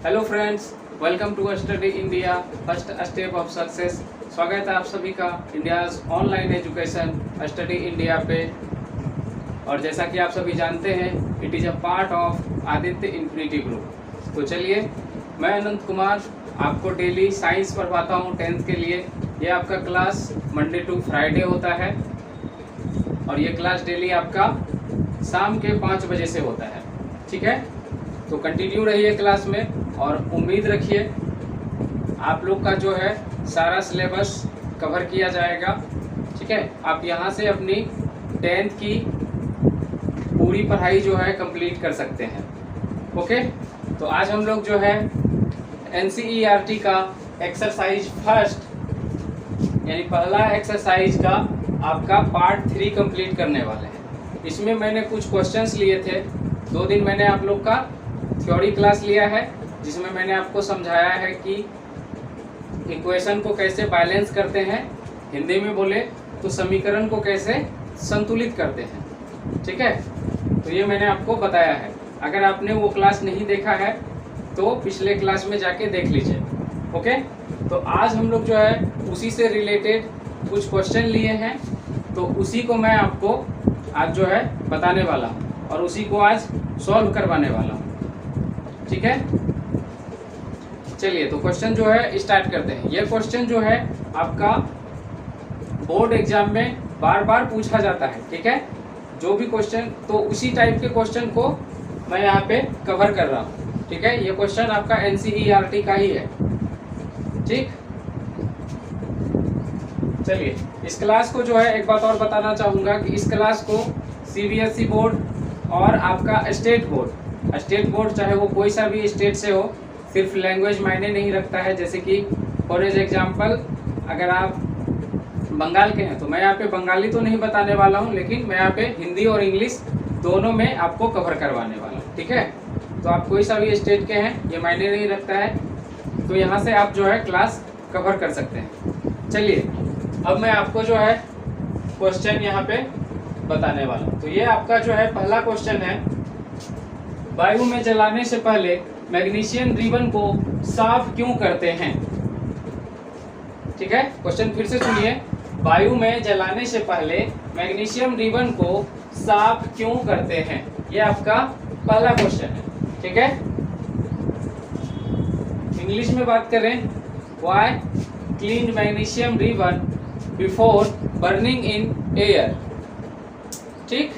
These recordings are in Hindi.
Hello friends, welcome to Study India first step of success. स्वागत है आप सभी का India's online education Study India पे। और जैसा कि आप सभी जानते हैं, it is a part of Aditya Infinity Group. तो चलिए, मैं अनंत कुमार आपको डेली साइंस पढ़ाता हूँ 10th के लिए। ये आपका क्लास मंडे टू फ्राइडे होता है और ये क्लास डेली आपका शाम के 5 बजे से होता है। ठीक है, तो कंटिन्यू रहिए क्लास में और उम्मीद रखिए आप लोग का जो है सारा सिलेबस कवर किया जाएगा। ठीक है, आप यहाँ से अपनी 10th की पूरी पढ़ाई जो है कंप्लीट कर सकते हैं। ओके, तो आज हम लोग जो है NCERT का एक्सरसाइज फर्स्ट यानी पहला एक्सरसाइज का आपका पार्ट 3 कंप्लीट करने वाले हैं। इसमें मैंने कुछ क्वेश्चंस लिए थे। 2 दिन मैंने आप लोग का थ्योरी क्लास लिया है जिसमें मैंने आपको समझाया है कि इक्वेशन को कैसे बैलेंस करते हैं, हिंदी में बोले तो समीकरण को कैसे संतुलित करते हैं। ठीक है, तो ये मैंने आपको बताया है। अगर आपने वो क्लास नहीं देखा है तो पिछले क्लास में जाके देख लीजिए। ओके, तो आज हम लोग जो है उसी से रिलेटेड कुछ क्वेश्चन लिए हैं, तो उसी को मैं आपको आज जो है बताने वाला हूँ और उसी को आज सॉल्व करवाने वाला हूँ। ठीक है, चलिए तो क्वेश्चन जो है स्टार्ट करते हैं। ये क्वेश्चन जो है आपका बोर्ड एग्जाम में बार बार पूछा जाता है। ठीक है, जो भी क्वेश्चन, तो उसी टाइप के क्वेश्चन को मैं यहाँ पे कवर कर रहा हूँ। ठीक है, ये क्वेश्चन आपका NCERT का ही है। ठीक, चलिए इस क्लास को जो है एक बात और बताना चाहूँगा कि इस क्लास को CBSE बोर्ड और आपका स्टेट बोर्ड चाहे वो कोई सा भी स्टेट से हो, सिर्फ लैंग्वेज मायने नहीं रखता है। जैसे कि फॉर एग्जाम्पल अगर आप बंगाल के हैं तो मैं यहाँ पे बंगाली तो नहीं बताने वाला हूँ, लेकिन मैं यहाँ पे हिंदी और इंग्लिश दोनों में आपको कवर करवाने वाला हूँ। ठीक है, तो आप कोई सा भी स्टेट के हैं ये मायने नहीं रखता है, तो यहाँ से आप जो है क्लास कवर कर सकते हैं। चलिए अब मैं आपको जो है क्वेश्चन यहाँ पे बताने वाला हूँ। तो ये आपका जो है पहला क्वेश्चन है, वायु में जलाने से पहले मैग्नीशियम रिबन को साफ क्यों करते हैं। ठीक है, क्वेश्चन फिर से सुनिए। वायु में जलाने से पहले मैग्नीशियम रिबन को साफ क्यों करते हैं, ये आपका पहला क्वेश्चन है। ठीक है, इंग्लिश में बात करें, why clean magnesium ribbon before burning in air. ठीक,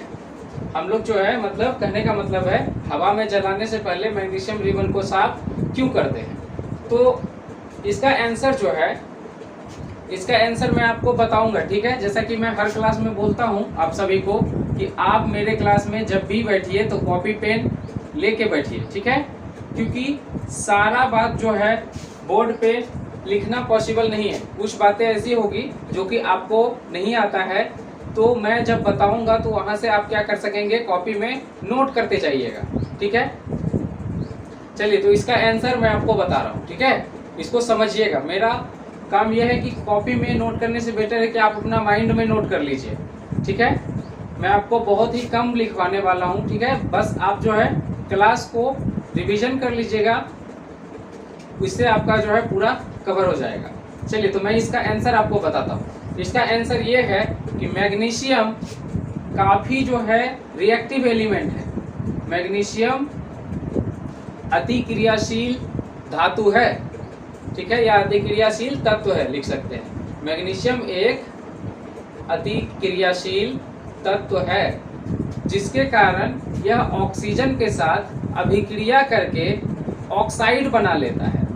हम लोग जो है मतलब कहने का मतलब है हवा में जलाने से पहले मैग्नीशियम रिबन को साफ क्यों करते हैं। तो इसका आंसर जो है, इसका आंसर मैं आपको बताऊंगा। ठीक है, जैसा कि मैं हर क्लास में बोलता हूं आप सभी को कि आप मेरे क्लास में जब भी बैठिए तो कॉपी पेन लेके बैठिए। ठीक है, क्योंकि सारा बात जो है बोर्ड पे लिखना पॉसिबल नहीं है। कुछ बातें ऐसी होगी जो कि आपको नहीं आता है, तो मैं जब बताऊंगा तो वहां से आप क्या कर सकेंगे, कॉपी में नोट करते जाइएगा। ठीक है, चलिए तो इसका आंसर मैं आपको बता रहा हूँ। ठीक है, इसको समझिएगा। मेरा काम यह है कि कॉपी में नोट करने से बेटर है कि आप अपना माइंड में नोट कर लीजिए। ठीक है, मैं आपको बहुत ही कम लिखवाने वाला हूँ। ठीक है, बस आप जो है क्लास को रिवीजन कर लीजिएगा, इससे आपका जो है पूरा कवर हो जाएगा। चलिए तो मैं इसका आंसर आपको बताता हूँ। इसका आंसर ये है कि मैग्नीशियम काफ़ी जो है रिएक्टिव एलिमेंट है। मैग्नीशियम अति क्रियाशील धातु है। ठीक है, या अति क्रियाशील तत्व है, लिख सकते हैं। मैग्नीशियम एक अति क्रियाशील तत्व है जिसके कारण यह ऑक्सीजन के साथ अभिक्रिया करके ऑक्साइड बना लेता है।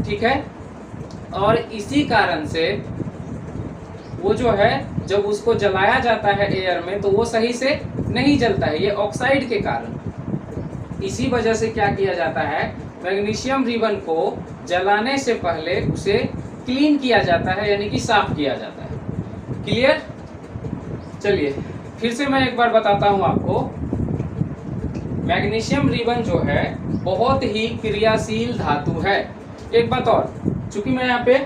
ठीक है, और इसी कारण से वो जो है जब उसको जलाया जाता है एयर में तो वो सही से नहीं जलता है, ये ऑक्साइड के कारण। इसी वजह से क्या किया जाता है, मैग्नीशियम रिबन को जलाने से पहले उसे क्लीन किया जाता है, यानी कि साफ किया जाता है। क्लियर? चलिए फिर से मैं एक बार बताता हूँ आपको। मैग्नीशियम रिबन जो है बहुत ही क्रियाशील धातु है। एक बात और, चूंकि मैं यहाँ पे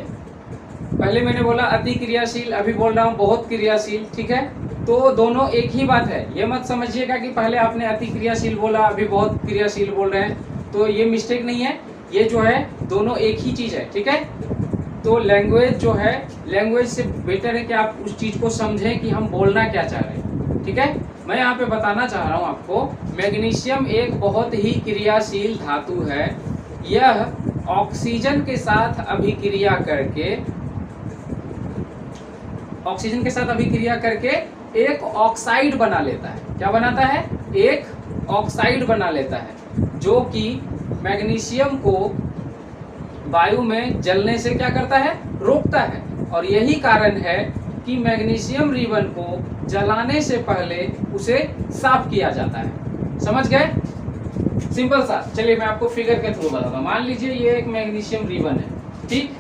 पहले मैंने बोला अति क्रियाशील, अभी बोल रहा हूँ बहुत क्रियाशील। ठीक है, तो दोनों एक ही बात है। ये मत समझिएगा कि पहले आपने अति क्रियाशील बोला अभी बहुत क्रियाशील बोल रहे हैं। तो ये मिस्टेक नहीं है, ये जो है दोनों एक ही चीज है, ठीक है। तो लैंग्वेज जो है, लैंग्वेज से बेटर है कि आप उस चीज को समझें कि हम बोलना क्या चाह रहे हैं, ठीक है। मैं यहाँ पे बताना चाह रहा हूँ आपको, मैग्नीशियम एक बहुत ही क्रियाशील धातु है। यह ऑक्सीजन के साथ अभिक्रिया करके एक ऑक्साइड बना लेता है। क्या बनाता है? एक ऑक्साइड बना लेता है, जो कि मैग्नीशियम को वायु में जलने से क्या करता है? रोकता है। और यही कारण है कि मैग्नीशियम रिबन को जलाने से पहले उसे साफ किया जाता है। समझ गए? सिंपल सा। चलिए मैं आपको फिगर के थ्रू बताता हूँ। मान लीजिए ये एक मैग्नीशियम रिबन है, ठीक।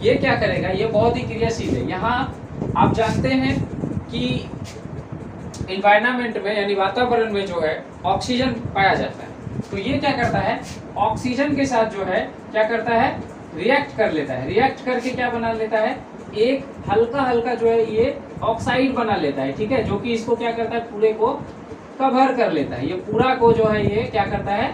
ये क्या करेगा? ये बहुत ही क्रियाशील है। यहाँ आप जानते हैं कि एनवायरनमेंट में यानी वातावरण में जो है ऑक्सीजन पाया जाता है। तो ये क्या करता है? ऑक्सीजन के साथ जो है क्या करता है? रिएक्ट कर लेता है। रिएक्ट करके क्या बना लेता है? एक हल्का हल्का जो है ये ऑक्साइड बना लेता है, ठीक है, जो कि इसको क्या करता है? पूरे को कवर कर लेता है। ये पूरा को जो है ये क्या करता है?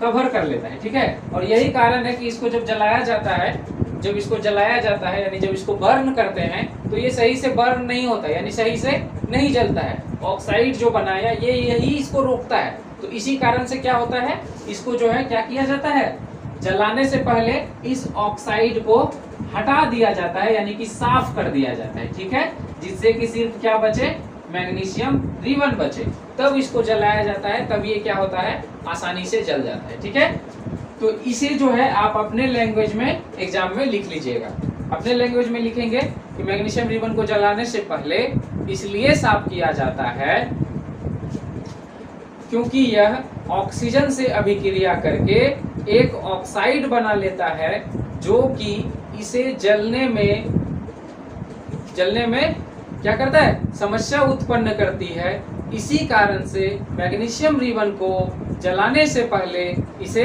कवर कर लेता है, ठीक है। और यही कारण है कि इसको जब जलाया जाता है, यानी जब इसको बर्न करते हैं तो ये सही से बर्न नहीं होता, यानी सही से नहीं जलता है। ऑक्साइड जो बनाया ये यही इसको रोकता है। तो इसी कारण से क्या होता है? इसको जो है क्या किया जाता है? जलाने से पहले इस ऑक्साइड को हटा दिया जाता है, यानी कि साफ कर दिया जाता है, ठीक है, जिससे कि सिर्फ क्या बचे? मैग्नीशियम रिबन बचे। तब इसको जलाया जाता है, तब ये क्या होता है? आसानी से जल जाता है, ठीक है। तो इसे जो है आप अपने लैंग्वेज में एग्जाम में लिख लीजिएगा। अपने लैंग्वेज में लिखेंगे कि मैग्नीशियम रिबन को जलाने से पहले इसलिए साफ किया जाता है क्योंकि यह ऑक्सीजन से अभिक्रिया करके एक ऑक्साइड बना लेता है, जो कि इसे जलने में क्या करता है? समस्या उत्पन्न करती है। इसी कारण से मैग्नीशियम रिबन को जलाने से पहले इसे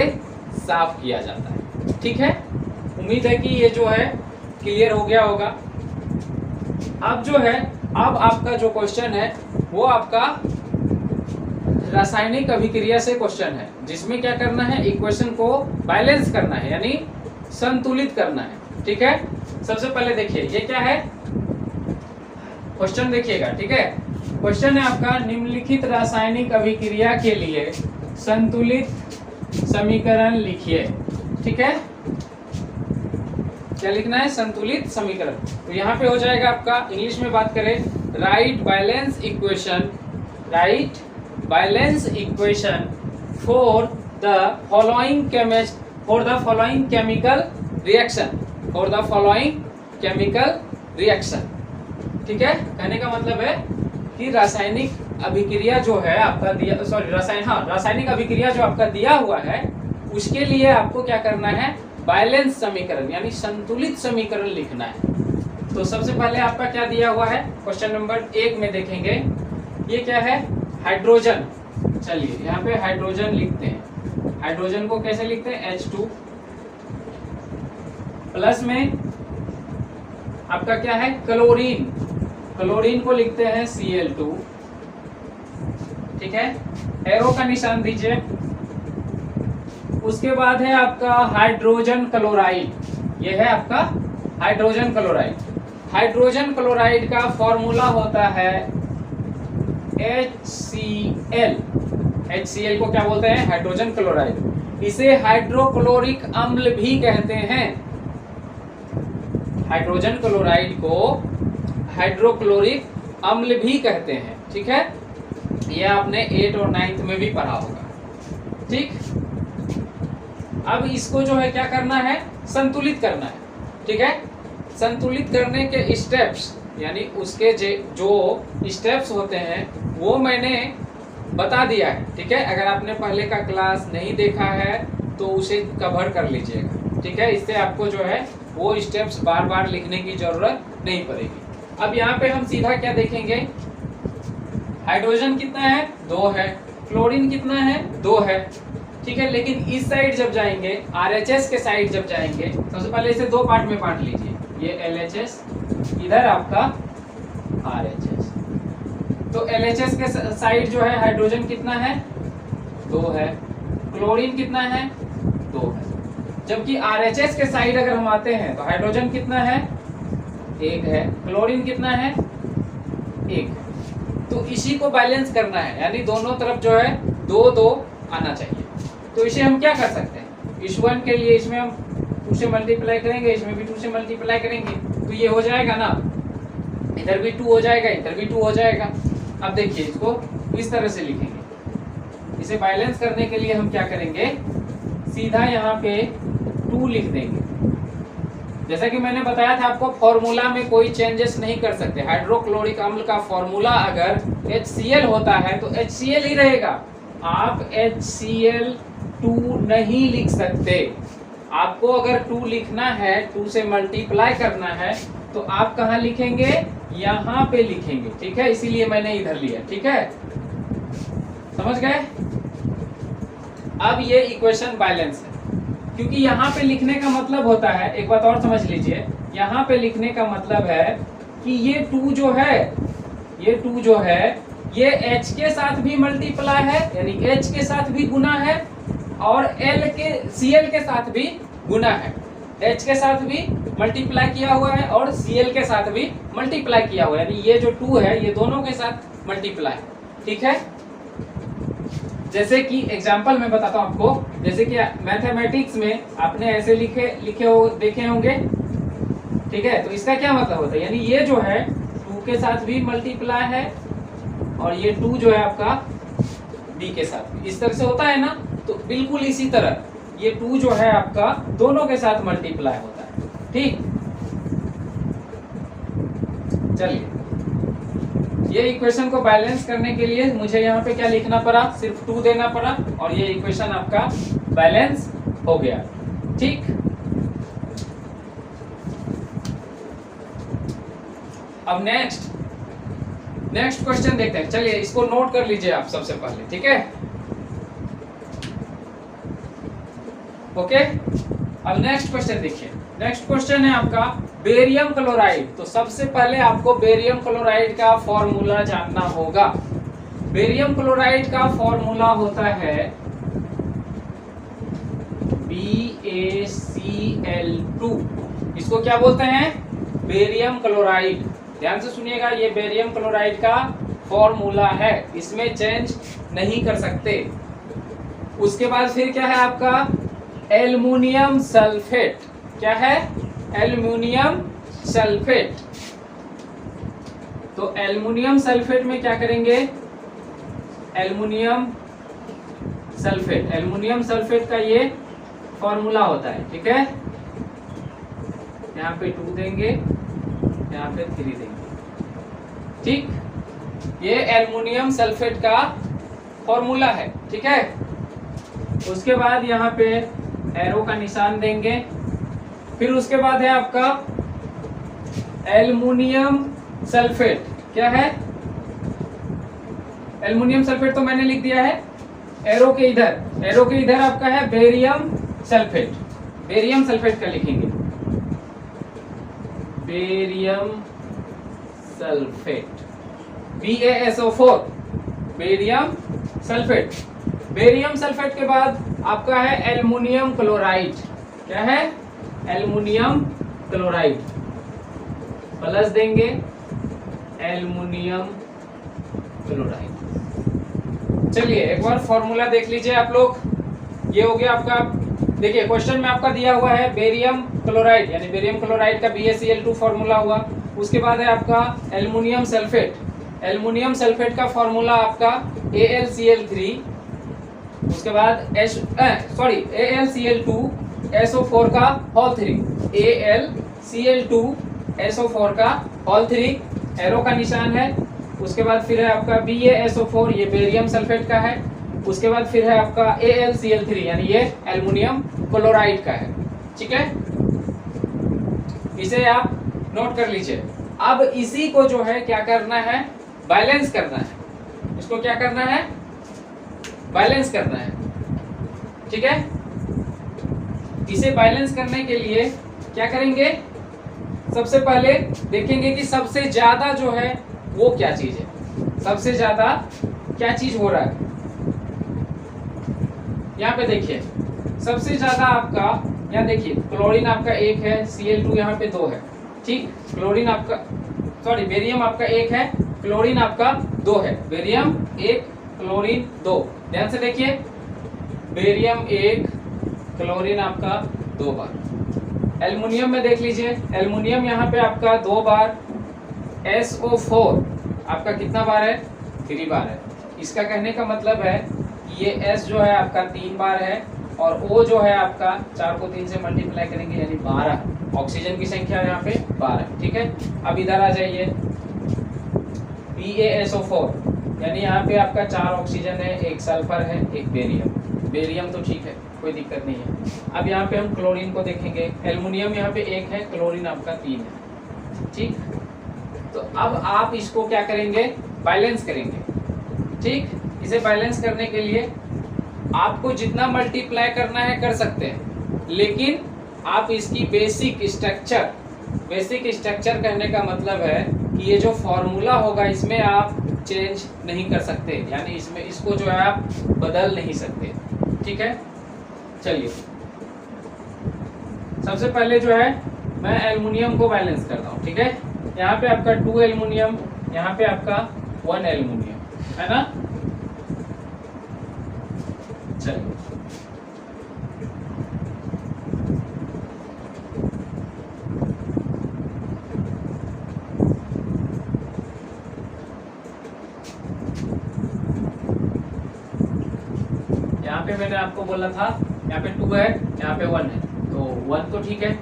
साफ किया जाता है, ठीक है। उम्मीद है कि ये जो है क्लियर हो गया होगा। अब जो है, अब आपका जो क्वेश्चन है वो आपका रासायनिक अभिक्रिया से क्वेश्चन है, जिसमें क्या करना है? इक्वेशन को बैलेंस करना है, यानी संतुलित करना है, ठीक है। सबसे पहले देखिए ये क्या है? क्वेश्चन देखिएगा, ठीक है। क्वेश्चन है आपका, निम्नलिखित रासायनिक अभिक्रिया के लिए संतुलित समीकरण लिखिए, ठीक है। क्या लिखना है? संतुलित समीकरण। तो यहाँ पे हो जाएगा आपका, इंग्लिश में बात करें, right balance equation for the following chemical reaction, ठीक है। कहने का मतलब है कि रासायनिक अभिक्रिया जो है आपका रासायनिक अभिक्रिया जो आपका दिया हुआ है, उसके लिए आपको क्या करना है? बैलेंस समीकरण यानी संतुलित समीकरण लिखना है। तो सबसे पहले आपका क्या दिया हुआ है? क्वेश्चन नंबर 1 में देखेंगे, ये क्या है? हाइड्रोजन। चलिए यहाँ पे हाइड्रोजन लिखते हैं। हाइड्रोजन को कैसे लिखते हैं? H2 प्लस में आपका क्या है? क्लोरीन को लिखते हैं Cl2, ठीक है। एरो का निशान दीजिए। उसके बाद है आपका हाइड्रोजन क्लोराइड। यह है आपका हाइड्रोजन क्लोराइड। हाइड्रोजन क्लोराइड का फॉर्मूला होता है HCl। HCl को क्या बोलते हैं? Hydrogen chloride. इसे हाइड्रोक्लोरिक अम्ल भी कहते हैं। हाइड्रोजन क्लोराइड को हाइड्रोक्लोरिक अम्ल भी कहते हैं, ठीक है। यह आपने 8 और 9th में भी पढ़ा होगा, ठीक। अब इसको जो है क्या करना है? संतुलित करना है, ठीक है। संतुलित करने के स्टेप्स यानी उसके जो स्टेप्स होते हैं वो मैंने बता दिया है, ठीक है। अगर आपने पहले का क्लास नहीं देखा है तो उसे कवर कर लीजिएगा, ठीक है। इससे आपको जो है वो स्टेप्स बार बार लिखने की जरूरत नहीं पड़ेगी। अब यहाँ पे हम सीधा क्या देखेंगे? हाइड्रोजन कितना है? 2 है। क्लोरीन कितना है? 2 है, ठीक है। लेकिन इस साइड जब जाएंगे, RHS के साइड जब जाएंगे, सबसे पहले इसे 2 पार्ट में बांट लीजिए। ये LHS, इधर आपका RHS। तो LHS के साइड जो है हाइड्रोजन कितना है? 2 है। क्लोरीन कितना है 2 है। जबकि RHS के साइड अगर हम आते हैं तो हाइड्रोजन कितना है 1 है, क्लोरीन कितना है 1। तो इसी को बैलेंस करना है, यानी दोनों तरफ जो है 2-2 आना चाहिए। तो इसे हम क्या कर सकते हैं, इस 1 के लिए इसमें हम 2 से मल्टीप्लाई करेंगे, इसमें भी 2 से मल्टीप्लाई करेंगे, तो ये हो जाएगा ना, इधर भी 2 हो जाएगा, इधर भी 2 हो जाएगा। अब देखिए इसको इस तरह से लिखेंगे। इसे बैलेंस करने के लिए हम क्या करेंगे, सीधा यहाँ पे 2 लिख देंगे। जैसा कि मैंने बताया था आपको, फॉर्मूला में कोई चेंजेस नहीं कर सकते। हाइड्रोक्लोरिक अम्ल का फॉर्मूला अगर HCl होता है तो HCl ही रहेगा, आप HCl2 नहीं लिख सकते। आपको अगर 2 लिखना है, 2 से मल्टीप्लाई करना है, तो आप कहाँ लिखेंगे, यहाँ पे लिखेंगे, ठीक है। इसीलिए मैंने इधर लिया, ठीक है, समझ गए। अब ये इक्वेशन बैलेंस है, क्योंकि यहाँ पे लिखने का मतलब होता है, एक बात और समझ लीजिए, यहाँ पे लिखने का मतलब है कि ये 2 जो है, ये 2 जो है ये H के साथ भी मल्टीप्लाई है, यानी H के साथ भी गुना है, और Cl के साथ भी गुना है। H के साथ भी मल्टीप्लाई किया हुआ है और Cl के साथ भी मल्टीप्लाई किया हुआ है, यानी ये जो 2 है ये दोनों के साथ मल्टीप्लाई, ठीक है। जैसे कि एग्जांपल मैं बताता हूं आपको, जैसे कि मैथमेटिक्स में आपने ऐसे देखे होंगे, ठीक है। तो इसका क्या मतलब होता है, यानी ये जो है 2 के साथ भी मल्टीप्लाई है और ये 2 जो है आपका B के साथ, इस तरह से होता है ना। तो बिल्कुल इसी तरह ये 2 जो है आपका दोनों के साथ मल्टीप्लाई होता है, ठीक। चलिए, ये इक्वेशन को बैलेंस करने के लिए मुझे यहाँ पे क्या लिखना पड़ा, सिर्फ 2 देना पड़ा और ये इक्वेशन आपका बैलेंस हो गया, ठीक। अब नेक्स्ट क्वेश्चन देखते हैं। चलिए इसको नोट कर लीजिए आप सबसे पहले, ठीक है, ओके। अब नेक्स्ट क्वेश्चन देखिए। नेक्स्ट क्वेश्चन है आपका बेरियम क्लोराइड। तो सबसे पहले आपको बेरियम क्लोराइड का फॉर्मूला जानना होगा। बेरियम क्लोराइड का फॉर्मूला होता है BaCl2। इसको क्या बोलते हैं, बेरियम क्लोराइड। ध्यान से सुनिएगा, ये बेरियम क्लोराइड का फॉर्मूला है, इसमें चेंज नहीं कर सकते। उसके बाद फिर क्या है आपका एल्युमिनियम सल्फेट। क्या है, एल्युमिनियम सल्फेट। तो एल्युमिनियम सल्फेट में क्या करेंगे, एल्युमिनियम सल्फेट का ये फॉर्मूला होता है, ठीक है। यहाँ पे 2 देंगे, यहाँ पे 3 देंगे, ठीक। ये एल्युमिनियम सल्फेट का फॉर्मूला है, ठीक है। उसके बाद यहाँ पे एरो का निशान देंगे। फिर उसके बाद है आपका एल्युमिनियम सल्फेट। क्या है, एल्युमिनियम सल्फेट तो मैंने लिख दिया है। एरो के इधर आपका है बेरियम सल्फेट। बेरियम सल्फेट का लिखेंगे, barium sulphate, BaSO4, barium sulphate. Barium sulphate के बाद आपका है एल्युमिनियम क्लोराइड। क्या है, एल्युमिनियम क्लोराइड, प्लस देंगे एल्युमिनियम क्लोराइड। चलिए एक बार फॉर्मूला देख लीजिए आप लोग। ये हो गया आपका, देखिए क्वेश्चन में आपका दिया हुआ है बेरियम क्लोराइड, यानी बेरियम क्लोराइड का BaCl2 फॉर्मूला हुआ। उसके बाद है आपका एल्युमिनियम सल्फेट। एल्युमिनियम सल्फेट का फॉर्मूला आपका AlCl3। उसके बाद AlCl2SO4 का होल 3, AlCl2SO4 का होल 3, एरो का निशान है। उसके बाद फिर है आपका BaSO4, ये बेरियम सल्फेट का है। उसके बाद फिर है आपका AlCl3, यानी ये एल्युमिनियम क्लोराइड का है, ठीक है। इसे आप नोट कर लीजिए। अब इसी को जो है क्या करना है, बैलेंस करना है। इसको क्या करना है, बैलेंस करना है, ठीक है। इसे बैलेंस करने के लिए क्या करेंगे, सबसे पहले देखेंगे कि सबसे ज्यादा जो है वो क्या चीज है, सबसे ज्यादा क्या चीज हो रहा है। यहाँ पे देखिए सबसे ज्यादा आपका, यहाँ देखिए क्लोरीन आपका 1 है, Cl2 यहाँ पे 2 है, ठीक। क्लोरीन आपका, सॉरी बेरियम आपका 1 है, क्लोरीन आपका 2 है, बेरियम 1 क्लोरीन 2। ध्यान से देखिए, बेरियम 1 क्लोरीन आपका 2 बार। एल्युमिनियम में देख लीजिए, एल्युमिनियम यहाँ पे आपका 2 बार, SO4 आपका कितना बार है, 3 बार है। इसका कहने का मतलब है ये S जो है आपका 3 बार है और O जो है आपका 4 को 3 से मल्टीप्लाई करेंगे यानी 12। ऑक्सीजन की संख्या यहाँ पे 12, ठीक है। अब इधर आ जाइए, BaSO4 यानी यहाँ पे आपका 4 ऑक्सीजन है, 1 सल्फर है, 1 बेरियम। बेरियम तो ठीक है, कोई दिक्कत नहीं है। अब यहाँ पे हम क्लोरीन को देखेंगे, एल्युमिनियम यहाँ पे 1 है, क्लोरीन आपका 3 है, ठीक। तो अब आप इसको क्या करेंगे, बैलेंस करेंगे, ठीक। इसे बैलेंस करने के लिए आपको जितना मल्टीप्लाई करना है कर सकते हैं, लेकिन आप इसकी बेसिक स्ट्रक्चर कहने का मतलब है कि ये जो फॉर्मूला होगा इसमें आप चेंज नहीं कर सकते, यानी इसमें इसको जो है आप बदल नहीं सकते, ठीक है। चलिए सबसे पहले जो है मैं एल्युमिनियम को बैलेंस करता हूँ, ठीक है। यहाँ पे आपका 2 एल्युमिनियम, यहाँ पे आपका 1 एल्युमिनियम, है ना। चलिए यहाँ पे मैंने आपको बोला था यहाँ पे 2 है, यहाँ पे 1 है, तो 1 तो ठीक है।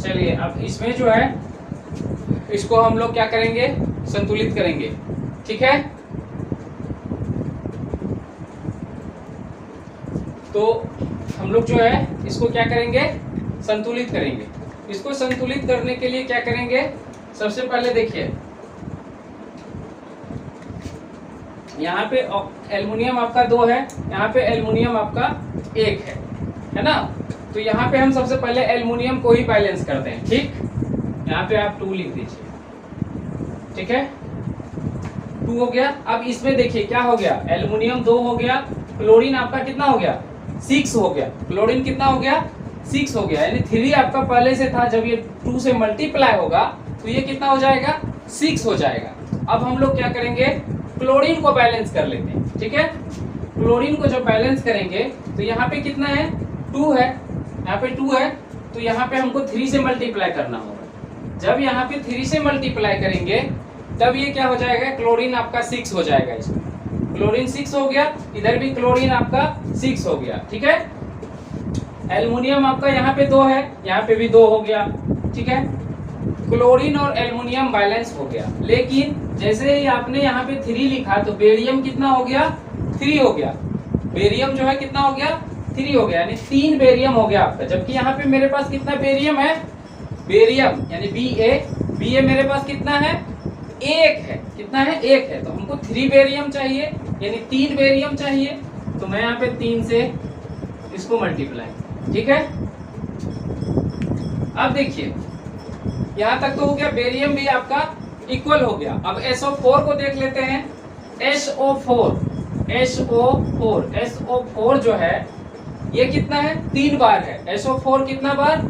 चलिए अब इसमें जो है इसको हम लोग क्या करेंगे, संतुलित करेंगे, ठीक है। तो हम लोग जो है इसको क्या करेंगे, संतुलित करेंगे। इसको संतुलित करने के लिए क्या करेंगे, सबसे पहले देखिए यहाँ पे एल्युमिनियम आपका 2 है, यहाँ पे एल्युमिनियम आपका 1 है ना। तो यहाँ पे हम सबसे पहले एल्युमिनियम को ही बैलेंस करते हैं, ठीक। यहाँ पे आप 2 लिख दीजिए, ठीक है, 2 हो गया। अब इसमें देखिए क्या हो गया, एल्युमिनियम 2 हो गया, क्लोरीन आपका कितना हो गया, 6 हो गया। क्लोरीन कितना हो गया, 6 हो गया, यानी 3 आपका पहले से था, जब ये 2 से मल्टीप्लाई होगा तो ये कितना हो जाएगा, 6 हो जाएगा। अब हम लोग क्या करेंगे, क्लोरीन को बैलेंस कर लेते हैं, ठीक है। क्लोरीन को जब बैलेंस करेंगे तो यहाँ पे कितना है, 2 है, यहाँ पे 2 है, तो यहाँ पे हमको 3 से मल्टीप्लाई करना होगा। जब यहाँ पे 3 से मल्टीप्लाई करेंगे तब ये क्या हो जाएगा, क्लोरीन आपका 6 हो जाएगा। इसमें क्लोरीन 6 हो गया, इधर भी क्लोरीन आपका 6 हो गया, ठीक है। एल्युमिनियम आपका यहाँ पे 2 है, यहाँ पे भी 2 हो गया, ठीक है। क्लोरीन और एल्युमिनियम बैलेंस हो गया, लेकिन जैसे ही आपने यहाँ पे 3 लिखा तो बेरियम कितना हो गया, 3 हो गया। बेरियम जो है कितना हो गया, 3 हो गया, यानी 3 बेरियम हो गया आपका। जबकि यहाँ पे मेरे पास कितना बेरियम है, बेरियम यानी Ba मेरे पास कितना है, 1 है, कितना है, 1 है। तो हमको 3 बेरियम चाहिए, यानी 3 बेरियम चाहिए, तो मैं यहाँ पे 3 से इसको मल्टीप्लाई, ठीक है। अब देखिए यहाँ तक तो हो गया, बेरियम भी आपका इक्वल हो गया। अब SO4 को देख लेते हैं, SO4 जो है ये कितना है, 3 बार है। SO4 कितना बार,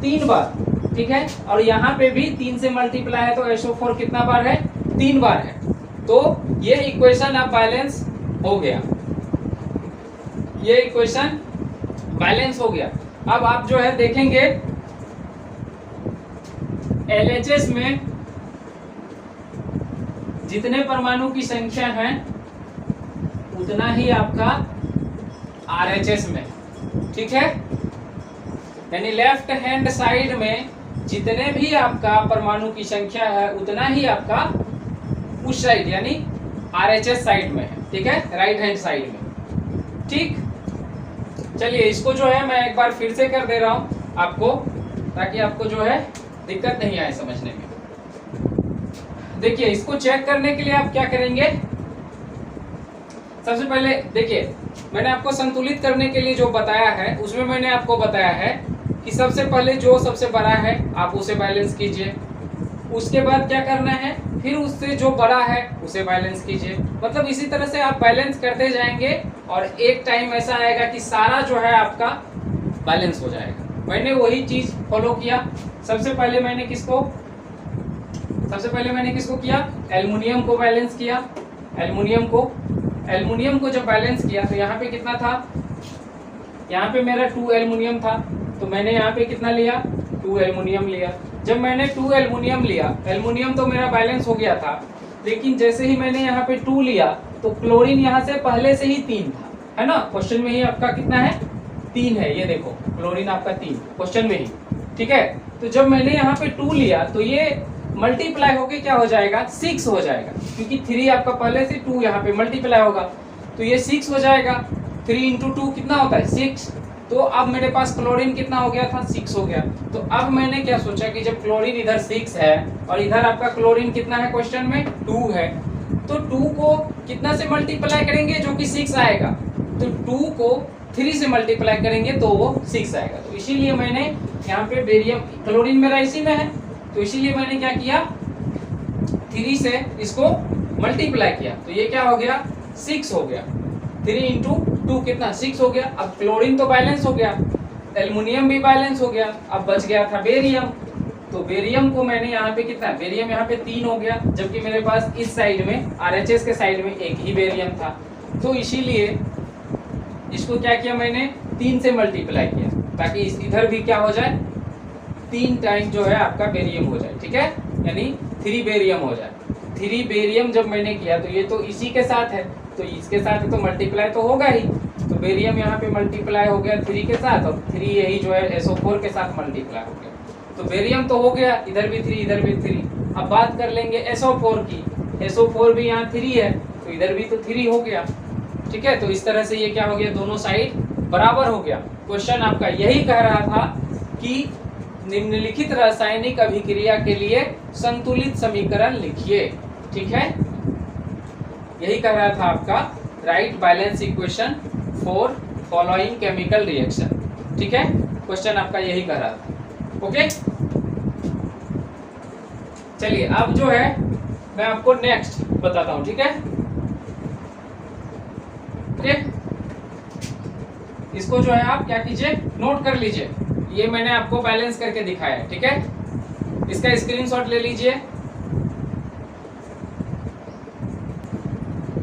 3 बार, ठीक है। और यहाँ पे भी 3 से मल्टीप्लाई है, तो SO4 कितना बार है, 3 बार है। तो ये इक्वेशन अब बैलेंस हो गया, ये इक्वेशन बैलेंस हो गया। अब आप जो है देखेंगे LHS में जितने परमाणु की संख्या है उतना ही आपका RHS में, ठीक है। यानी लेफ्ट हैंड साइड में जितने भी आपका परमाणु की संख्या है उतना ही आपका उस साइड यानी RHS साइड में है, ठीक है, राइट हैंड साइड में, ठीक। चलिए इसको जो है मैं एक बार फिर से कर दे रहा हूं आपको, ताकि आपको जो है दिक्कत नहीं आए समझने में। देखिए इसको चेक करने के लिए आप क्या करेंगे, सबसे पहले देखिए मैंने आपको संतुलित करने के लिए जो बताया है उसमें मैंने आपको बताया है कि सबसे पहले जो सबसे बड़ा है आप उसे बैलेंस कीजिए, उसके बाद क्या करना है, फिर उससे जो बड़ा है उसे बैलेंस कीजिए। मतलब इसी तरह से आप बैलेंस करते जाएंगे और एक टाइम ऐसा आएगा कि सारा जो है आपका बैलेंस हो जाएगा। मैंने वही चीज फॉलो किया। सबसे पहले मैंने किसको किया, एल्युमिनियम को बैलेंस किया। एल्युमिनियम को जब बैलेंस किया तो यहाँ पे कितना था, यहाँ पे मेरा 2 एल्युमिनियम था, तो मैंने यहाँ पे कितना लिया, 2 एल्युमिनियम लिया। जब मैंने 2 एल्युमिनियम लिया, एल्युमिनियम तो मेरा बैलेंस हो गया था, लेकिन जैसे ही मैंने यहाँ पे 2 लिया तो क्लोरीन यहाँ से पहले से ही 3 था, है ना। क्वेश्चन में ही आपका कितना है, 3 है, ये देखो क्लोरीन आपका 3 क्वेश्चन में ही, ठीक है। तो जब मैंने यहाँ पे 2 लिया तो ये मल्टीप्लाई होके क्या हो जाएगा, 6 हो जाएगा, क्योंकि 3 आपका पहले से 2 यहाँ पे मल्टीप्लाई होगा तो ये 6 हो जाएगा। 3 इंटू 2 कितना होता है, 6। तो अब मेरे पास क्लोरीन कितना हो गया था, 6 हो गया। तो अब मैंने क्या सोचा कि जब क्लोरीन इधर 6 है और इधर आपका क्लोरीन कितना है क्वेश्चन में, 2 है, तो 2 को कितना से मल्टीप्लाई करेंगे, जो कि 6 आएगा। तो 2 को 3 से मल्टीप्लाई करेंगे तो वो 6 आएगा। तो इसीलिए मैंने यहाँ पे बेरियम, क्लोरीन मेरा इसी में है, तो इसीलिए मैंने क्या किया, 3 से इसको मल्टीप्लाई किया, तो ये क्या हो गया, 6 हो गया। 3 इंटू 2 कितना, 6 हो गया। अब क्लोरीन तो बैलेंस हो गया, एल्युमिनियम भी बैलेंस हो गया, अब बच गया था बेरियम। तो बेरियम को मैंने यहाँ पे कितना, बेरियम यहाँ पे 3 हो गया, जबकि मेरे पास इस साइड में RHS के साइड में एक ही बेरियम था। तो इसीलिए इसको क्या किया मैंने, 3 से मल्टीप्लाई किया, ताकि इधर भी क्या हो जाए, 3 टाइम जो है आपका बेरियम हो जाए, ठीक है, यानी 3 बेरियम हो जाए। 3 बेरियम जब मैंने किया तो ये तो इसी के साथ है, तो इसके साथ तो मल्टीप्लाई तो होगा ही, तो बेरियम यहाँ पे मल्टीप्लाई हो गया 3 के साथ, और 3 यही जो है SO4 के साथ मल्टीप्लाई हो गया। तो बेरियम तो हो गया, इधर भी 3 इधर भी 3। अब बात कर लेंगे SO4 की, SO4 भी यहाँ 3 है, तो इधर भी तो 3 हो गया, ठीक है। तो इस तरह से ये क्या हो गया, दोनों साइड बराबर हो गया। क्वेश्चन आपका यही कह रहा था कि निम्नलिखित रासायनिक अभिक्रिया के लिए संतुलित समीकरण लिखिए, ठीक है। यही कह रहा था आपका, right balance equation for following chemical reaction, ठीक है। क्वेश्चन आपका यही कह रहा था, ओके। चलिए अब जो है मैं आपको नेक्स्ट बताता हूं, ठीक है, ओके। इसको जो है आप क्या कीजिए, नोट कर लीजिए। ये मैंने आपको बैलेंस करके दिखाया है, ठीक है। इसका स्क्रीनशॉट ले लीजिए।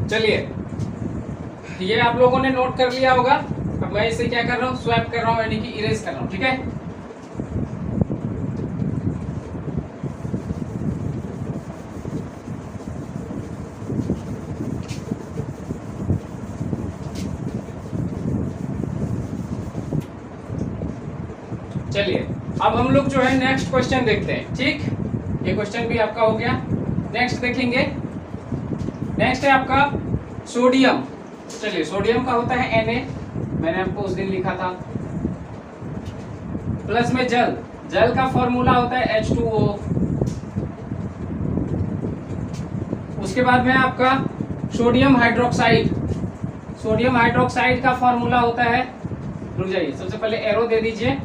चलिए ये आप लोगों ने नोट कर लिया होगा। अब मैं इसे क्या कर रहा हूँ, स्वैप कर रहा हूँ, यानी कि इरेज कर रहा हूँ, ठीक है। चलिए अब हम लोग जो है नेक्स्ट क्वेश्चन देखते हैं, ठीक। ये क्वेश्चन भी आपका हो गया। नेक्स्ट देखेंगे, नेक्स्ट है आपका सोडियम। चलिए सोडियम का होता है Na, मैंने आपको उस दिन लिखा था। प्लस में जल, जल का फॉर्मूला होता है H2O। उसके बाद में आपका सोडियम हाइड्रोक्साइड, सोडियम हाइड्रोक्साइड का फॉर्मूला होता है, रुक जाइए सबसे पहले एरो दे दीजिए,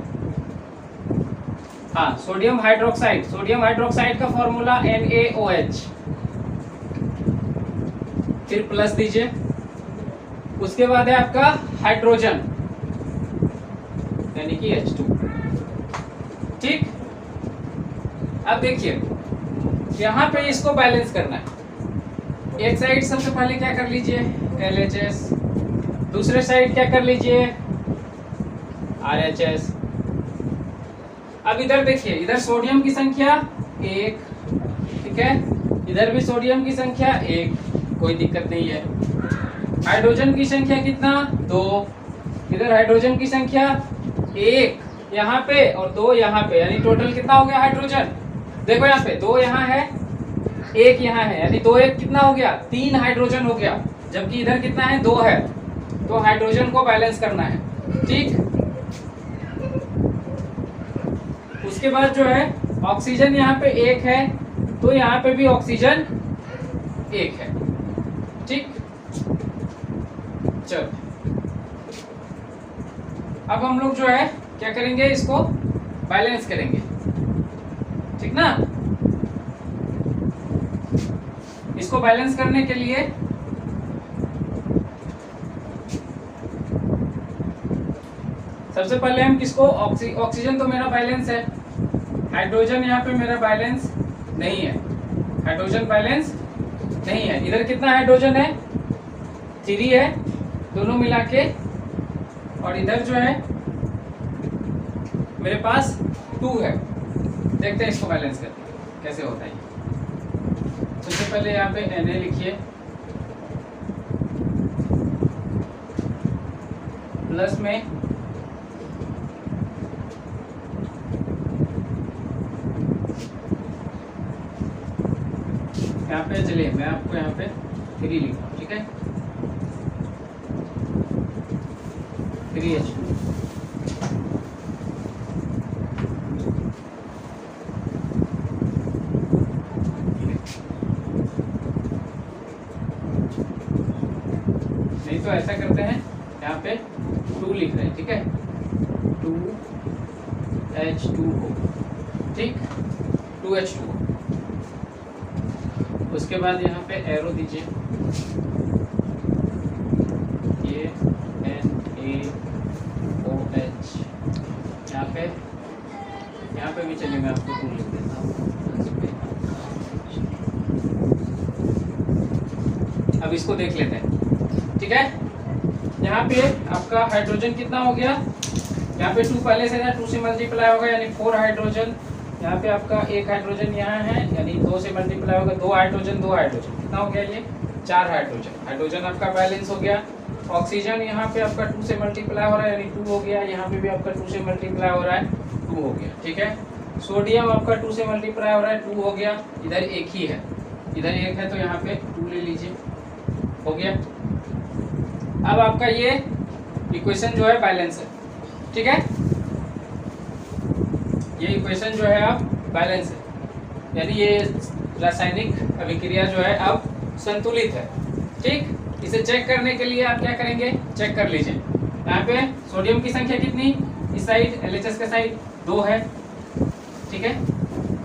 हाँ सोडियम हाइड्रोक्साइड, सोडियम हाइड्रोक्साइड का फॉर्मूला NaOH, फिर प्लस दीजिए। उसके बाद है आपका हाइड्रोजन यानी कि H2, ठीक। अब देखिए यहां पे इसको बैलेंस करना है। एक साइड सबसे पहले क्या कर लीजिए LHS, दूसरे साइड क्या कर लीजिए RHS। अब इधर देखिए, इधर सोडियम की संख्या 1, ठीक है, इधर भी सोडियम की संख्या 1, कोई दिक्कत नहीं है। हाइड्रोजन की संख्या कितना 2, इधर हाइड्रोजन की संख्या 1 यहाँ पे और 2 यहाँ पे, यानी टोटल कितना हो गया हाइड्रोजन, देखो यहाँ पे 2 यहाँ है 1 यहाँ है, यानी 2 1 कितना हो गया 3 हाइड्रोजन हो गया, जबकि इधर कितना है 2 है। तो हाइड्रोजन को बैलेंस करना है, ठीक। उसके बाद जो है ऑक्सीजन यहाँ पे 1 है, तो यहाँ पे भी ऑक्सीजन एक है। ठीक, चलो अब हम लोग जो है क्या करेंगे, इसको बैलेंस करेंगे। ठीक ना, इसको बैलेंस करने के लिए सबसे पहले हम किसको, ऑक्सीजन तो मेरा बैलेंस है, हाइड्रोजन यहाँ पे मेरा बैलेंस नहीं है, हाइड्रोजन बैलेंस नहीं है। इधर कितना हाइड्रोजन है, 3 है दोनों मिला के, और इधर जो है मेरे पास 2 है। देखते हैं इसको बैलेंस करके कैसे होता है। सबसे पहले यहाँ पे Na लिखिए, प्लस में यहाँ पे, चलिए मैं आपको यहाँ पे 3 लिखता हूँ। ठीक है, 3H2 नहीं तो ऐसा करते हैं, यहाँ पे 2 लिख रहे हैं। ठीक है, 2H2O। ठीक, 2H2O। उसके बाद यहाँ पे एरो दीजिए, ये NaOH। यहाँ पे भी चलिए मैं आपको 2 लिख देता हूँ। अब इसको देख लेते हैं। ठीक है, यहाँ पे आपका हाइड्रोजन कितना हो गया, यहाँ पे 2 पहले से था, 2 से मल्टीप्लाई होगा यानी 4 हाइड्रोजन। यहाँ पे आपका 1 हाइड्रोजन यहाँ है यानी 2 से मल्टीप्लाई होगा, 2 हाइड्रोजन, 2 हाइड्रोजन, कितना हो गया ये, 4 हाइड्रोजन। हाइड्रोजन आपका बैलेंस हो गया। ऑक्सीजन यहाँ पे आपका 2 से मल्टीप्लाई हो रहा है यानी 2 हो गया, यहाँ पे भी आपका 2 से मल्टीप्लाई हो रहा है, 2 हो गया। ठीक है, सोडियम आपका 2 से मल्टीप्लाई हो रहा है, 2 हो गया। इधर 1 ही है, इधर 1 है तो यहाँ पे 2 ले लीजिए, हो गया। अब आपका ये इक्वेशन जो है बैलेंस है। ठीक है, ये इक्वेशन जो है अब बैलेंस है, यानी ये रासायनिक अभिक्रिया जो है अब संतुलित है। ठीक, इसे चेक करने के लिए आप क्या करेंगे, चेक कर लीजिए। यहाँ पे सोडियम की संख्या कितनी, इस साइड LHS के साइड 2 है। ठीक है,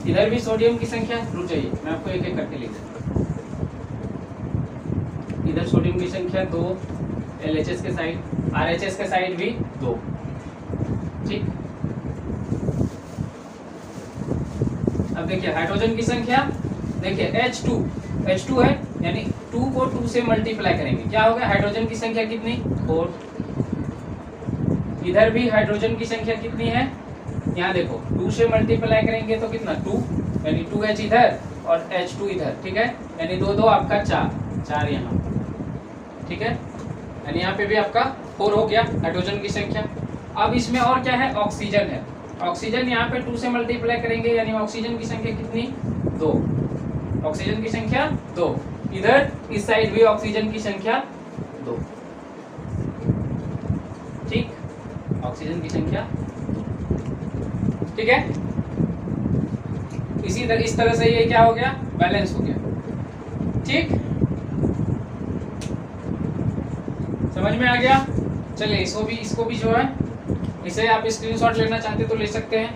इधर भी सोडियम की संख्या, रुक जाइए मैं आपको एक एक करके लिख देता हूँ। इधर सोडियम की संख्या 2, LHS के साइड, RHS के साइड भी 2। ठीक, अब देखिए हाइड्रोजन की संख्या, देखिए H2 है यानी 2 को 2 से मल्टीप्लाई करेंगे, क्या होगा, हाइड्रोजन की संख्या कितनी, 4। इधर भी हाइड्रोजन की संख्या कितनी है, यहाँ देखो 2 से मल्टीप्लाई करेंगे तो कितना, 2 यानी 2H इधर और H2 इधर। ठीक है, यानी 2 2 आपका 4 यहाँ। ठीक है, यानी यहाँ पे भी आपका 4 हो गया हाइड्रोजन की संख्या। अब इसमें और क्या है, ऑक्सीजन है। ऑक्सीजन यहाँ पे 2 से मल्टीप्लाई करेंगे यानी ऑक्सीजन की संख्या कितनी, 2। ऑक्सीजन की संख्या 2। इधर इस साइड भी ऑक्सीजन की संख्या 2। ठीक, ऑक्सीजन की संख्या 2। ठीक है, इस तरह से ये क्या हो गया, बैलेंस हो गया। ठीक, समझ में आ गया। चलिए इसको भी जो है, इसे आप स्क्रीनशॉट लेना चाहते तो ले सकते हैं,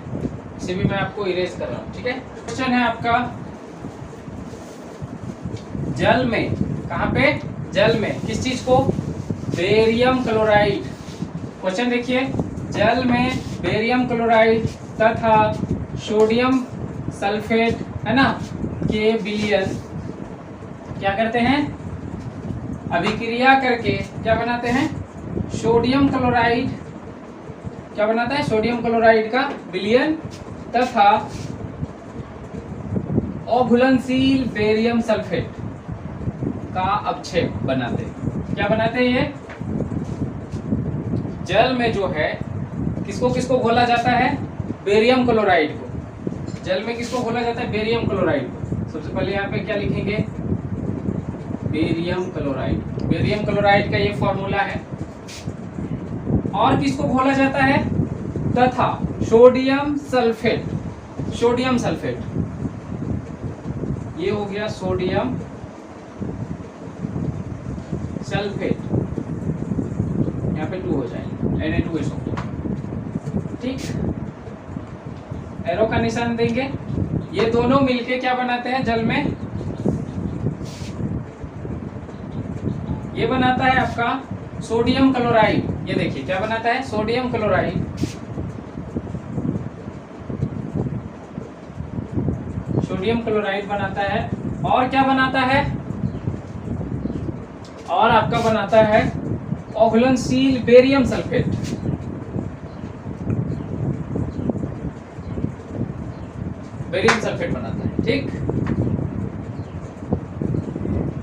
इसे भी मैं आपको इरेज कर रहा हूँ। ठीक है, क्वेश्चन है आपका, जल में, कहाँ पे, जल में किस चीज को, बेरियम क्लोराइड। क्वेश्चन देखिए, जल में बेरियम क्लोराइड तथा सोडियम सल्फेट है ना के विलयन क्या करते हैं, अभिक्रिया करके क्या बनाते हैं, सोडियम क्लोराइड, क्या बनाता है, सोडियम क्लोराइड का विलयन तथा अघुलनशील बेरियम सल्फेट का अवक्षेप बनाते हैं। क्या बनाते हैं, ये जल में जो है किसको घोला जाता है, बेरियम क्लोराइड को। जल में किसको घोला जाता है, बेरियम क्लोराइड को। सबसे पहले यहाँ पे क्या लिखेंगे, बेरियम क्लोराइड। बेरियम क्लोराइड का ये फॉर्मूला है। और किसको घोला जाता है, तथा सोडियम सल्फेट। सोडियम सल्फेट ये हो गया सोडियम सल्फेट, यहाँ पे 2 हो जाएंगे Na2SO4, ठीक। एरो का निशान देंगे। ये दोनों मिलके क्या बनाते हैं जल में, ये बनाता है आपका सोडियम क्लोराइड। ये देखिए क्या बनाता है, सोडियम क्लोराइड, सोडियम क्लोराइड बनाता है। और क्या बनाता है, और आपका बनाता है ऑक्लेंसील बेरियम सल्फेट, बेरियम सल्फेट बनाता है, ठीक।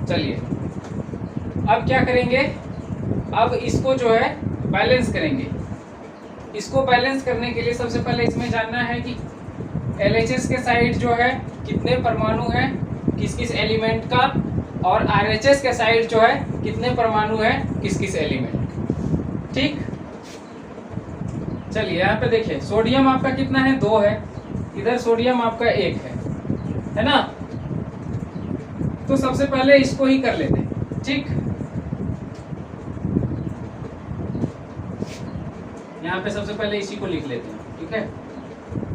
चलिए अब क्या करेंगे, अब इसको जो है बैलेंस करेंगे। इसको बैलेंस करने के लिए सबसे पहले इसमें जानना है कि LHS के साइड जो है कितने परमाणु है किस किस एलिमेंट का, और RHS के साइड जो है कितने परमाणु है किस किस एलिमेंट, ठीक। चलिए यहाँ पे देखिए सोडियम आपका कितना है, 2 है, इधर सोडियम आपका 1 है ना। तो सबसे पहले इसको ही कर लेते हैं, ठीक। यहाँ पे सबसे पहले इसी को लिख लेते हैं, ठीक है,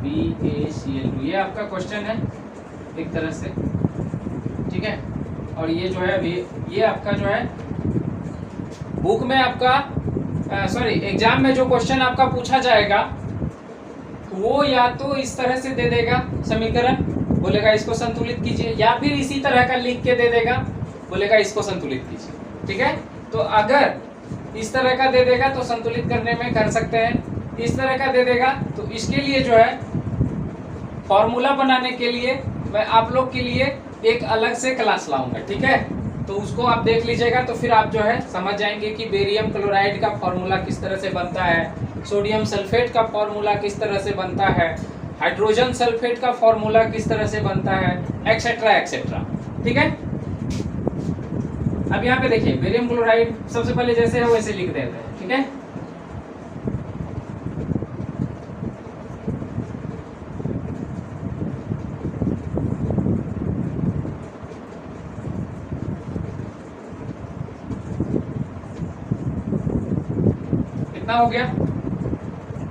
BaCl2। ये आपका क्वेश्चन है एक तरह से, ठीक है। और ये जो है ये आपका जो है बुक में आपका सॉरी एग्जाम में जो क्वेश्चन आपका पूछा जाएगा वो या तो इस तरह से दे देगा समीकरण, बोलेगा इसको संतुलित कीजिए, या फिर इसी तरह का लिख के दे देगा, बोलेगा इसको संतुलित कीजिए, ठीक है। तो अगर इस तरह का दे देगा तो संतुलित करने में कर सकते हैं, इस तरह का दे देगा तो इसके लिए जो है फॉर्मूला बनाने के लिए मैं आप लोग के लिए एक अलग से क्लास लाऊंगा, ठीक है। तो उसको आप देख लीजिएगा तो फिर आप जो है समझ जाएंगे कि बेरियम क्लोराइड का फॉर्मूला किस तरह से बनता है, सोडियम सल्फेट का फॉर्मूला किस तरह से बनता है, हाइड्रोजन सल्फेट का फॉर्मूला किस तरह से बनता है, एक्सेट्रा एक्सेट्रा, ठीक है। अब यहाँ पे देखिए बेरियम क्लोराइड सबसे पहले जैसे है वैसे लिख देते हैं, ठीक है। कितना हो गया,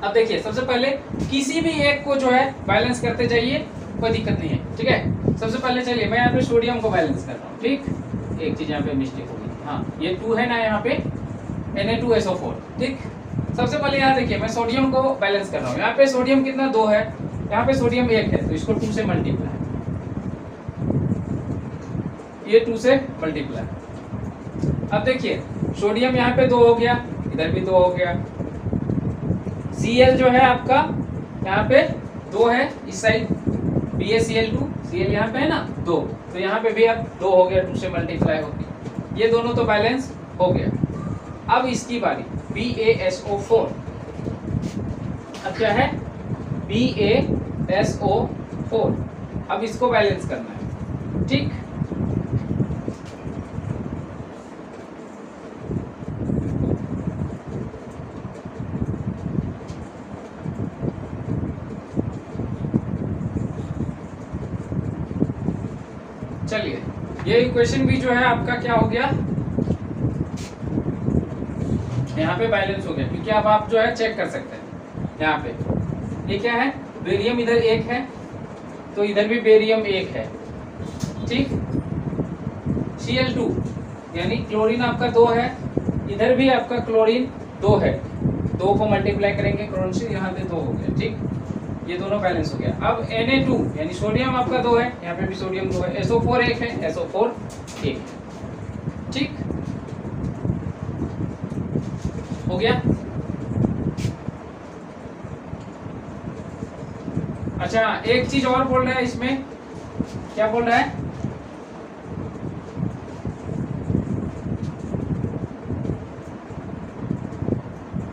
अब देखिए सबसे पहले किसी भी एक को जो है बैलेंस करते जाइए, कोई दिक्कत नहीं है, ठीक है। सबसे पहले चलिए मैं यहाँ पे सोडियम को बैलेंस कर रहा हूँ, ठीक। एक चीज यहाँ पे मिस्टेक हो गई, हाँ ये 2 है ना यहाँ पे Na2SO4, ठीक। सबसे पहले यहाँ देखिए मैं सोडियम को बैलेंस कर रहा हूँ। यहाँ पे सोडियम कितना 2 है, यहाँ पे सोडियम 1 है, तो इसको 2 से मल्टीप्लाई, ये 2 से मल्टीप्लाई। अब देखिए सोडियम यहाँ पे 2 हो गया, इधर भी 2 हो गया। Cl जो है आपका यहाँ पे 2 है इस साइड, BaCl2, Cl यहाँ पे है ना 2, तो यहाँ पे भी अब 2 हो गया, 2 से मल्टीप्लाई होगी, ये दोनों तो बैलेंस हो गया। अब इसकी बारी BaSO4, अब क्या है BaSO4, अब इसको बैलेंस करना है, ठीक। चलिए ये इक्वेशन भी जो है आपका क्या हो गया, यहाँ पे बैलेंस हो गया, क्योंकि अब आप जो है चेक कर सकते हैं। यहाँ पे ये क्या है, बेरियम इधर 1 है तो इधर भी बेरियम 1 है, ठीक। Cl2 यानी क्लोरीन आपका 2 है, इधर भी आपका क्लोरीन 2 है, 2 को मल्टीप्लाई करेंगे क्लोरीन से, यहाँ पे 2 हो गया, ठीक। ये दोनों बैलेंस हो गया। अब Na2 यानी सोडियम आपका 2 है, यहाँ पे भी सोडियम 2 है, SO4 1 है, SO4 1, ठीक हो गया। अच्छा एक चीज और बोल रहा है इसमें, क्या बोल रहा है,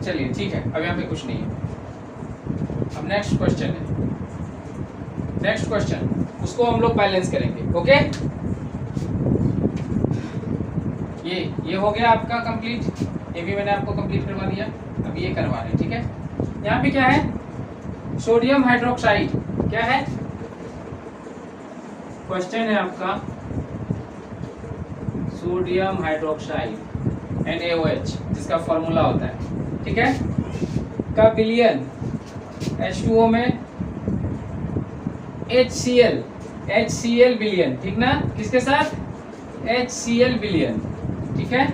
चलिए ठीक है, अब यहाँ पे कुछ नहीं है। अब नेक्स्ट क्वेश्चन है, नेक्स्ट क्वेश्चन उसको हम लोग बैलेंस करेंगे, ओके। ये हो गया आपका कंप्लीट, ये भी मैंने आपको कंप्लीट करवा दिया, अब ये करवा रहे हैं, ठीक है। यहाँ पे क्या है, सोडियम हाइड्रोक्साइड, क्या है क्वेश्चन है आपका सोडियम हाइड्रोक्साइड NaOH जिसका फॉर्मूला होता है, ठीक है, का विलयन H2O में HCl विलयन, ठीक ना, किसके साथ, HCl विलयन, ठीक है।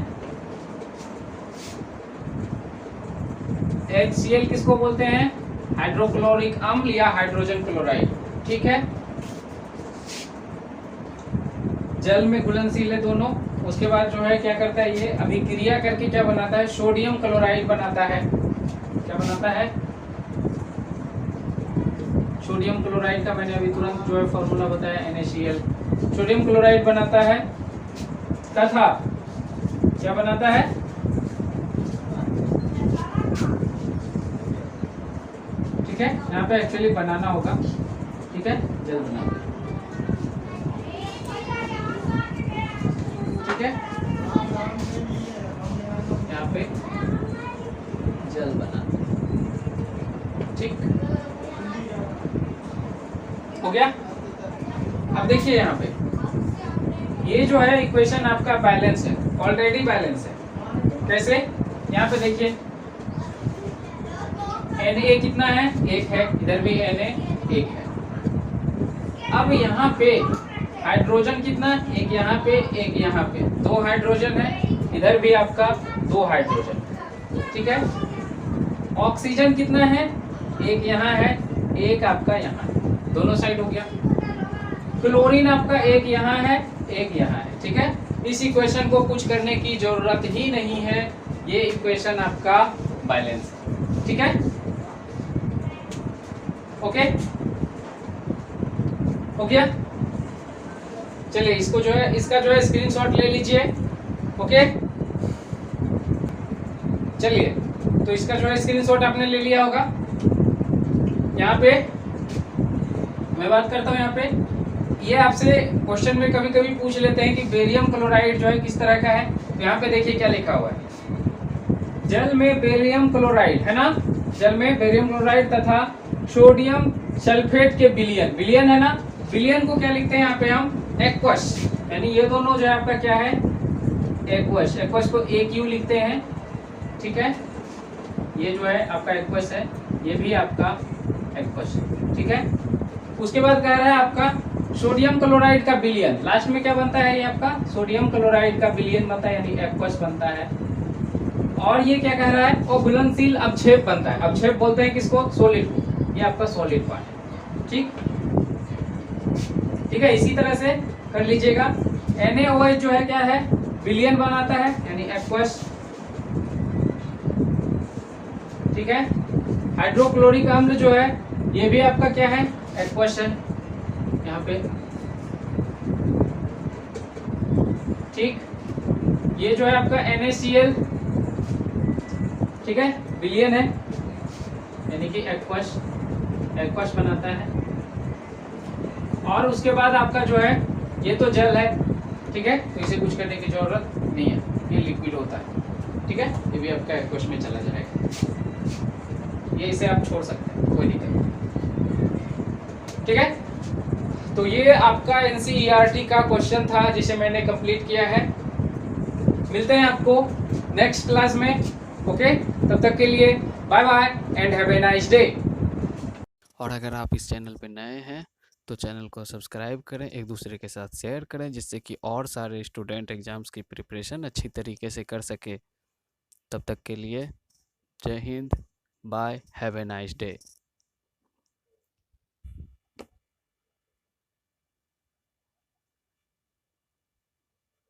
HCl किसको बोलते हैं, हाइड्रोक्लोरिक अम्ल या हाइड्रोजन क्लोराइड, ठीक है। जल में घुलनशील है दोनों। उसके बाद जो है क्या करता है, ये अभिक्रिया करके क्या बनाता है, सोडियम क्लोराइड बनाता है। क्या बनाता है, सोडियम क्लोराइड का मैंने अभी तुरंत जो है फॉर्मूला बताया NaCl। सोडियम क्लोराइड बनाता है तथा क्या बनाता है, ठीक है, यहाँ पे एक्चुअली बनाना होगा, ठीक है, जल बनाना, ठीक है, यहाँ पे जल बना, ठीक हो गया। अब देखिए यहाँ पे ये जो है इक्वेशन आपका बैलेंस है, ऑलरेडी बैलेंस है। कैसे, यहाँ पे देखिए Na कितना है, 1 है, इधर भी Na 1 है। अब यहाँ पे हाइड्रोजन कितना, एक यहाँ पे, एक यहाँ पे, 2 हाइड्रोजन है, इधर भी आपका 2 हाइड्रोजन, ठीक है। ऑक्सीजन कितना है, एक यहाँ है, एक आपका यहाँ है, दोनों साइड हो गया। क्लोरीन आपका एक यहाँ है, एक यहाँ है, ठीक है। इस इक्वेशन को कुछ करने की जरूरत ही नहीं है, ये इक्वेशन आपका बैलेंस है, ठीक है, ओके, हो गया। चलिए इसको जो है, इसका जो है स्क्रीनशॉट ले लीजिए, ओके। चलिए तो इसका जो है स्क्रीनशॉट आपने ले लिया होगा। यहाँ पे मैं बात करता हूँ, यहाँ पे ये आपसे क्वेश्चन में कभी कभी पूछ लेते हैं कि बेरियम क्लोराइड जो है किस तरह का है। तो यहाँ पे देखिए क्या लिखा हुआ है, जल में बेरियम क्लोराइड है ना, जल में बेरियम क्लोराइड तथा सोडियम सल्फेट के विलयन, विलयन है ना, विलयन को क्या लिखते हैं यहाँ पे हम, एक्वस, यानी ये दोनों जो है आपका क्या है, एक्वस, एक्वस को AQ लिखते हैं, ठीक है। ये जो है आपका एक्वस है, ये भी आपका एक्वस है, ठीक है। उसके बाद कह रहा है आपका सोडियम क्लोराइड का विलयन, लास्ट में क्या बनता है, ये आपका सोडियम क्लोराइड का विलयन बनता है, यानी एक्वस बनता है। और ये क्या कह रहा है, वो घुलनशील अवक्षेप बनता है, अवक्षेप बोलते हैं किसको, सॉलिड, ये आपका सॉलिड पार्ट है, ठीक, ठीक है। इसी तरह से कर लीजिएगा। NaOH जो है क्या है, विलयन बनाता है, यानी एक्वस, ठीक है। हाइड्रोक्लोरिक अम्ल जो है ये भी आपका क्या है, एक्वस है यहाँ पे, ठीक। ये जो है आपका NaCl, ठीक है, विलयन है, यानी कि एक्वस, एक्वस बनाता है। और उसके बाद आपका जो है ये तो जल है, ठीक है, तो इसे कुछ करने की जरूरत नहीं है, ये लिक्विड होता है, ठीक है, ये भी आपका एक्वस में चला जाएगा, ये इसे आप छोड़ सकते हैं, कोई दिक्कत नहीं, ठीक है। तो ये आपका NCERT का क्वेश्चन था जिसे मैंने कंप्लीट किया है। मिलते हैं आपको नेक्स्ट क्लास में, ओके, तब तक के लिए bye bye and have a nice day. और अगर आप इस चैनल पर नए हैं तो चैनल को सब्सक्राइब करें, एक दूसरे के साथ शेयर करें, जिससे कि और सारे स्टूडेंट एग्ज़ाम्स की प्रिपरेशन अच्छी तरीके से कर सके। तब तक के लिए जय हिंद, bye, have a nice day.